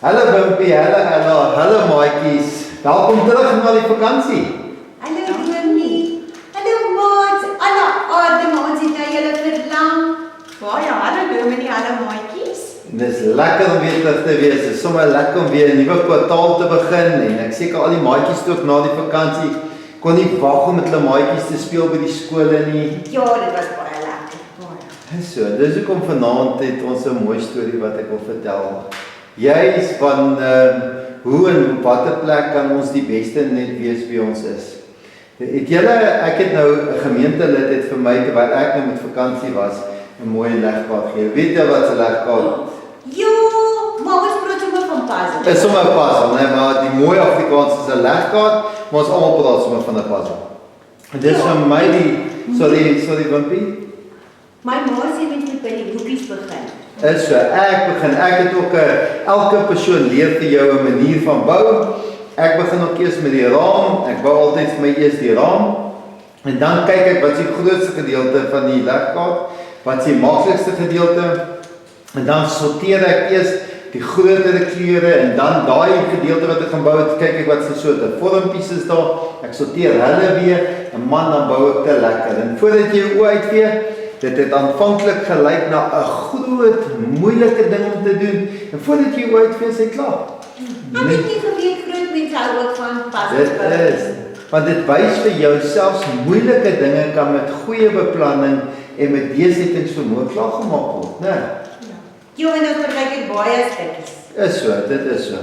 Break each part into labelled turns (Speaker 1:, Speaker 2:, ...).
Speaker 1: Hallo Wimpie, hallo maatjies. Welkom terug na die vakansie.
Speaker 2: Hallo Wimpie. Hallo maat. Alle aarde maat het na julle verlang.
Speaker 3: Baie hallo Dominee, hallo maatjies.
Speaker 1: En dis lekker om weer terug te wees. Dit is sommer lekker om weer 'n nuwe kwartaal te begin en ek seker al die maatjies toe na die vakansie kon nie wag om met hulle maatjies te speel by die skole nie.
Speaker 2: Ja, dit was baie lekker. Baie.
Speaker 1: So, dis hoekom vanaand het ons 'n mooi storie wat ek wil vertel. Juis van hoe en op watter plek kan ons die beste net wees wie ons is. Ek het nou 'n gemeentelid het vir my terwyl ek nou met vakansie was 'n mooi legkaart gegee. Weet jy wat 'n legkaart?
Speaker 2: Jo, maar ons praat sommer van puzzle.
Speaker 1: Dit is sommer 'n puzzle, nee, maar die mooi Afrikaans is 'n legkaart, maar ons almal praat sommer van 'n puzzle. En dis vir my sorry Wimpie.
Speaker 2: My ma sê mens moet by die hoekies begin.
Speaker 1: Is so, ek het ook elke persoon leer vir jou 'n manier van bou. Ek begin ook eers met die raam. Ek bou altyd vir my eers die raam. En dan kyk ek wat is die grootste gedeelte van die legkaart, wat is die maklikste gedeelte. En dan sorteer ek eers die grotere kleure en dan daai gedeelte wat ek gaan bou, kyk ek wat se soorte vormpies is daar. Ek sorteer hulle weer en man dan bou ek te lekker. En voordat jy jou oë uitvee, dit het aanvanklik gelyk na 'n groot, moeilike ding om te doen. En voordat jy uitvee, is hy klaar.
Speaker 2: Maar weet jy geweet groot mense hou ook van puzzles.
Speaker 1: Dit is. Want dit wys vir jou selfs moeilike dinge kan met goeie beplanning en met deursettingsvermoë klaargemaak word, né?
Speaker 2: Jo, en dan verkyk ek baie stukkies.
Speaker 1: Is so, dit is so.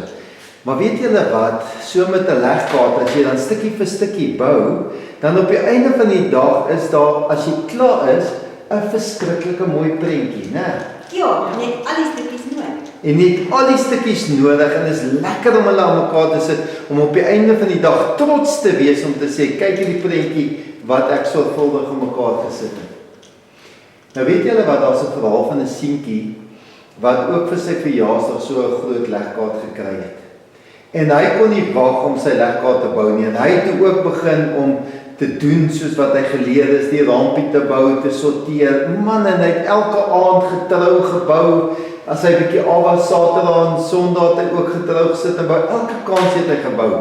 Speaker 1: Maar weet julle wat, so met 'n legkaart, as jy dan stukkie vir stukkie bou, dan op die einde van die dag is daar, as jy klaar is, 'n verskriklike mooi prentjie, né?
Speaker 2: Ja, net al die stukkies nodig.
Speaker 1: En net al die stukkies nodig en is lekker om hulle aan mekaar te sit om op die einde van die dag trots te wees om te sê kyk hierdie prentjie wat ek sorgvuldig aan mekaar gesit het. Nou weet julle wat, daar's 'n verhaal van 'n seentjie wat ook vir sy verjaarsdag so 'n groot legkaart gekry het. En hy kon nie wag om sy legkaart te bou nie en hy het toe ook begin om te doen soos wat hy geleer is, die rampie te bou, te sorteer. Man, en hy het elke aand getrou gebou. As hy bietjie af was Saterdag en Sondag het hy ook getrou gesit en by elke kans het hy gebou.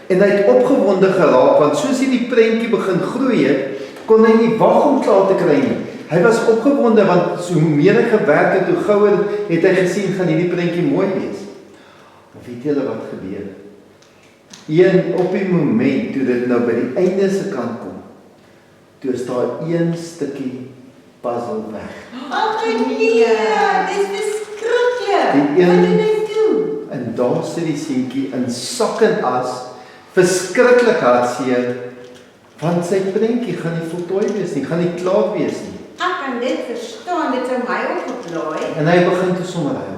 Speaker 1: En hy het opgewonde geraak want soos hy die prentjie begin groei het, kon hy nie wag om klaar te kry nie. Hy was opgewonde want so hoe meer hy gewerk het, hoe gouer het hy gesien gaan hierdie prentjie mooi wees. Maar weet julle wat gebeur? Op die moment toe dit nou by die einde se kant kom, toe is daar een stukkie puzzle weg.
Speaker 2: Ag nee, dis verskriklik.
Speaker 1: Die een-
Speaker 2: Wat doen hy toe?
Speaker 1: En daar sit die seentjie in sak en as, verskriklik hartseer, want sy prentjie gaan nie voltooi wees nie, gaan nie klaar wees nie.
Speaker 2: Ek kan dit verstaan, dit sou my ook geplaai.
Speaker 1: En hy begin te sommer huil.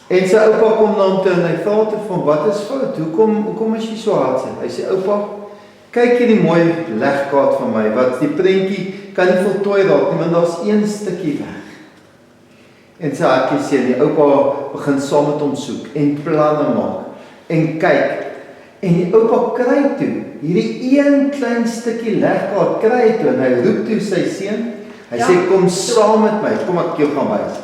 Speaker 1: En sy oupa kom na hom toe en hy vra toe van wat is fout? Hoekom is jy so hartseer? Hy sê oupa, kyk hierdie mooi legkaart van my wat die prentjie kan nie voltooi raak nie, want daar's een stukkie weg. En sy hartjie sê die oupa begin saam met hom soek en planne maak en kyk. En die oupa kry toe hierdie een klein stukkie legkaart kry hy toe en hy roep toe sy seun. Hy sê kom saam met my, kom ek jou gaan wys.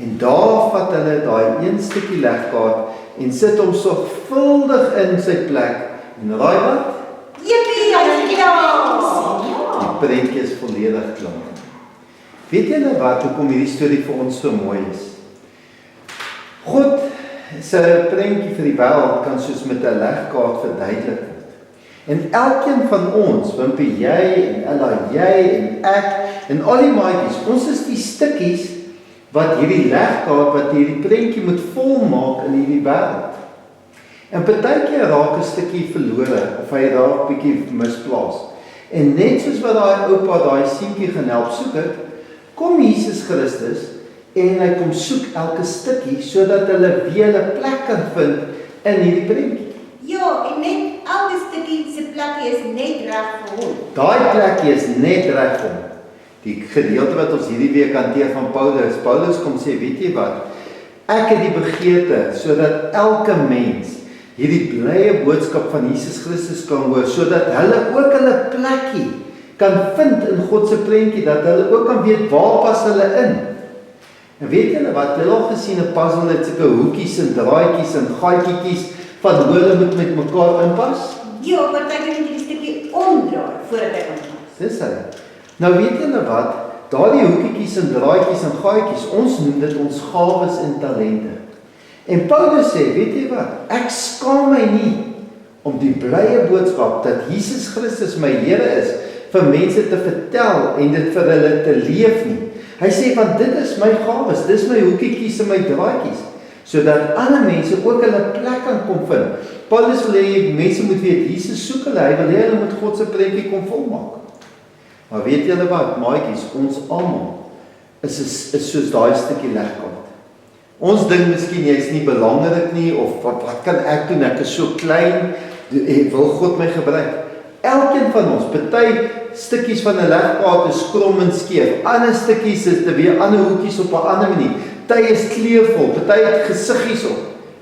Speaker 1: En daar vat hulle daai een stukkie legkaart en sit hom sorgvuldig in sy plek. En raai wat?
Speaker 2: Jippie, hy is klaar.
Speaker 1: Die prentjie is volledig klaar. Weet julle wat, hoekom hierdie storie vir ons so mooi is? God se prentjie vir die wêreld kan soos met 'n legkaart verduidelik word. En elkeen van ons, Wimpie, jy en Ella, jy en ek en al die maatjies, ons is die stukkies wat hierdie legkaart, wat hierdie prentjie moet volmaak in hierdie wêreld. En partykeer raak 'n stukkie verlore of hy raak bietjie misplaas. En net soos wat daai oupa daai seentjie gaan help soek het, kom Jesus Christus en hy kom soek elke stukkie sodat hulle weer 'n plek kan vind in hierdie prentjie.
Speaker 2: Ja, en net elke stukkie se plekkie is net reg vir hom.
Speaker 1: Daai plekkie is net reg vir hom. Die gedeelte wat ons hierdie week hanteer van Paulus. Paulus kom sê, weet jy wat? Ek het die begeerte sodat elke mens hierdie blye boodskap van Jesus Christus kan hoor, sodat hulle ook hulle plekkie kan vind in God se prentjie, dat hulle ook kan weet waar pas hulle in. En weet julle wat, julle al gesien 'n puzzle het sulke hoekies en draadjies en gaatjies van hoe hulle moet met mekaar inpas?
Speaker 2: Ja, partykeer moet jy die stukkie omdraai voordat hy aanpas.
Speaker 1: Dis hy. Nou weet julle wat, daardie hoekies en draadjies en gaatjies, ons noem dit ons gawes en talente. En Paulus sê, weet jy wat, ek skaam my nie om die blye boodskap dat Jesus Christus my Here is, vir mense te vertel en dit vir hulle te leef nie. Hy sê, want dit is my gawes, dis my hoekies en my draadjies, sodat ander mense ook hulle plek kan kom vind. Paulus wil hê mense moet weet, Jesus soek hulle, hy wil hê hulle moet God se prentjie kom volmaak. Maar weet julle wat, maatjies, ons almal is soos daai stukkie legkaart. Ons dink miskien jy's nie belangrik nie, of wat kan ek doen, ek is so klein, wil God my gebruik? Elkeen van ons, party stukkies van 'n legkaart is krom en skeef, ander stukkies is te weer ander hoekies op 'n ander manier. Party is kleurvol, party het gesiggies op.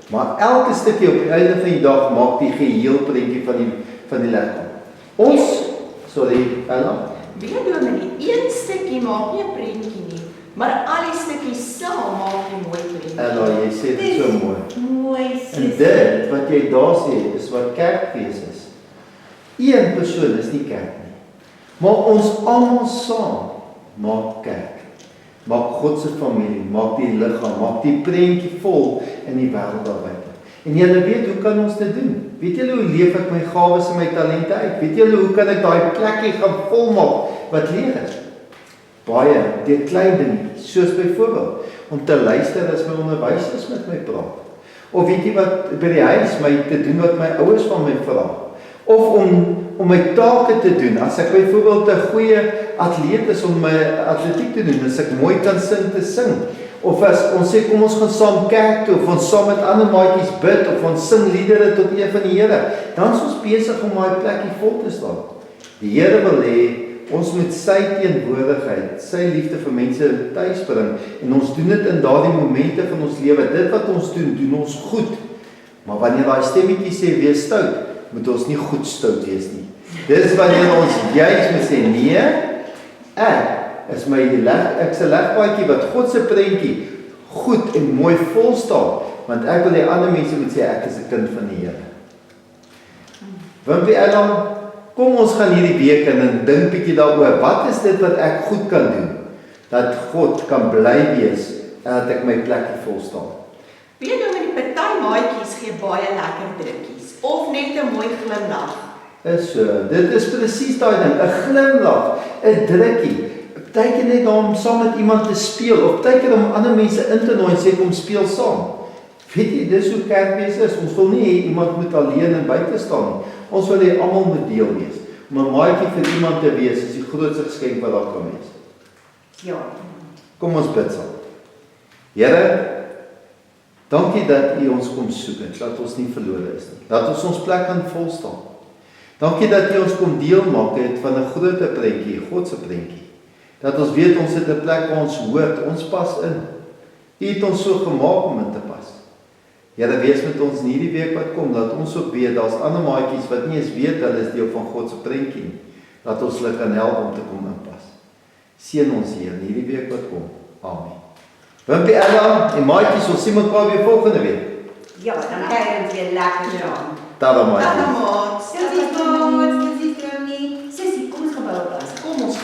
Speaker 1: Maar elke stukkie op die einde van die dag maak die geheel prentjie van die legkaart. Ons, Ella.
Speaker 3: Weet Dominee, een stukkie maak nie 'n prentjie nie, maar al die stukkies saam maak 'n mooi prentjie.
Speaker 1: Ella, jy sê dit so mooi.
Speaker 2: Mooi,
Speaker 1: En
Speaker 2: sussie.
Speaker 1: dit wat jy daar sê, is wat kerkwees is. Een persoon is nie kerk nie. Maar ons almal saam maak kerk. Maak God se familie, maak die liggaam, maak die prentjie vol in die wêreld daar buite. En julle weet, hoe kan ons dit doen? Weet julle hoe leef ek my gawes en my talente uit? Weet julle hoe kan ek daai plekkie gaan volmaak wat leeg is? Baie, deur klein dingetjies, soos byvoorbeeld om te luister as my onderwysers met my praat. Of weet jy wat, by die huis my te doen wat my ouers van my vra. Of om my take te doen, as ek byvoorbeeld 'n goeie atleet is om my atletiek te doen, as ek mooi kan sing te sing. Of as ons sê, kom ons gaan saam kerk toe, of ons saam met ander maatjies bid, of ons sing liedere tot eer van die Here, dan is ons besig om daai plekkie vol te staan. Die Here wil hê, ons moet sy teenwoordigheid, sy liefde vir mense tuis bring, en ons doen dit in daardie momente van ons lewe. Dit wat ons doen, doen ons goed. Maar wanneer daai stemmetjie sê, wees stout, moet ons nie goed stout wees nie. Dis wanneer ons juis moet sê, nee, ek's 'n legpaadjie wat God se prentjie goed en mooi vol staan, want ek wil hê ander mense moet sê, ek is 'n kind van die Here. Wimpie Ella, kom ons gaan hierdie week in en dink bietjie daaroor, wat is dit wat ek goed kan doen, dat God kan bly wees, en dat ek my plekkie vol staan.
Speaker 3: Weet Dominee, party maatjies gee baie lekker drukkies, of net 'n mooi glimlag.
Speaker 1: Is so, dit is presies daai ding, 'n glimlag, 'n drukkie, partykeer net om saam met iemand te speel, of partykeer om ander mense in te nooi en sê, kom speel saam. Weet jy, dis hoe kerkwees is, ons wil nie hê iemand moet alleen en buite staan nie, ons wil hê almal moet deel wees, om 'n maatjie vir iemand te wees, is die grootste geskenk wat daar kan wees.
Speaker 2: Ja.
Speaker 1: Kom ons bid saam. Here, dankie dat U ons kom soek het, dat ons nie verlore is nie, dat ons plek kan vol staan. Dankie dat U ons kom deel maak het van 'n groter prentjie, God se prentjie. Dat ons weet ons het 'n plek waar ons hoort, ons pas in. U het ons so gemaak om in te pas. Here, wees met ons in hierdie week wat kom, dat ons ook weet, daar's ander maatjies wat nie eens weet hulle is deel van God se prentjie nie, dat ons hulle kan help om te kom inpas. Seën ons Heer in hierdie week wat kom. Amen. Wimpie Ella en maatjies, ons sien mekaar weer volgende week.
Speaker 2: Ja, dan kyk ons weer lekker aan.
Speaker 1: Tada maatjies.
Speaker 3: Tada maat.
Speaker 2: Sussie Maat, sussie Dominee. Sussie, kom ons gaan bou op plaas.
Speaker 3: Kom ons.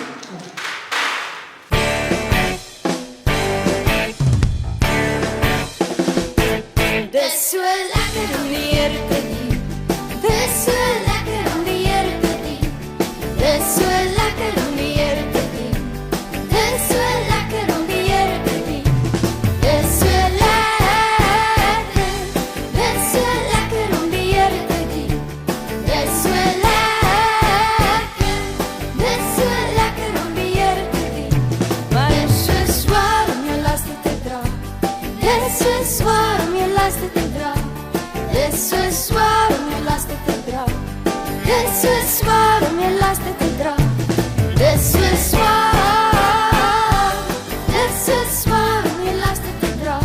Speaker 4: Dis so lekker om die Here te dien. Dis so lekker om die Here te dien. Dis so lekker om die Here te dien. Dis so lekker om die Here te dien. Dis so lekker. Dis so lekker om die Here te dien. Dis so lekker. Dis so lekker om die Here te dien. Maar dit is so swaar om jou laste te dra. Dit is so swaar om jou laste te dra. Dit is so swaar om jou laste te dra. Dit is so swaar om jou laste te dra. Dit is so swaar. Dit is so swaar om jou laste te dra.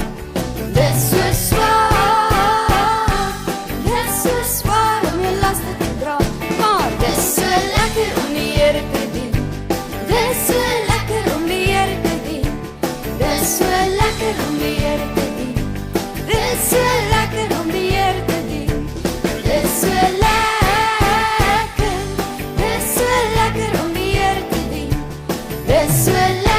Speaker 4: Dit is so swaar. Dit is so swaar om jou laste te dra. Maar dit is so lekker om die Here te dien. Dit is so lekker om die Here te dien. Dit is so lekker Dis so lekker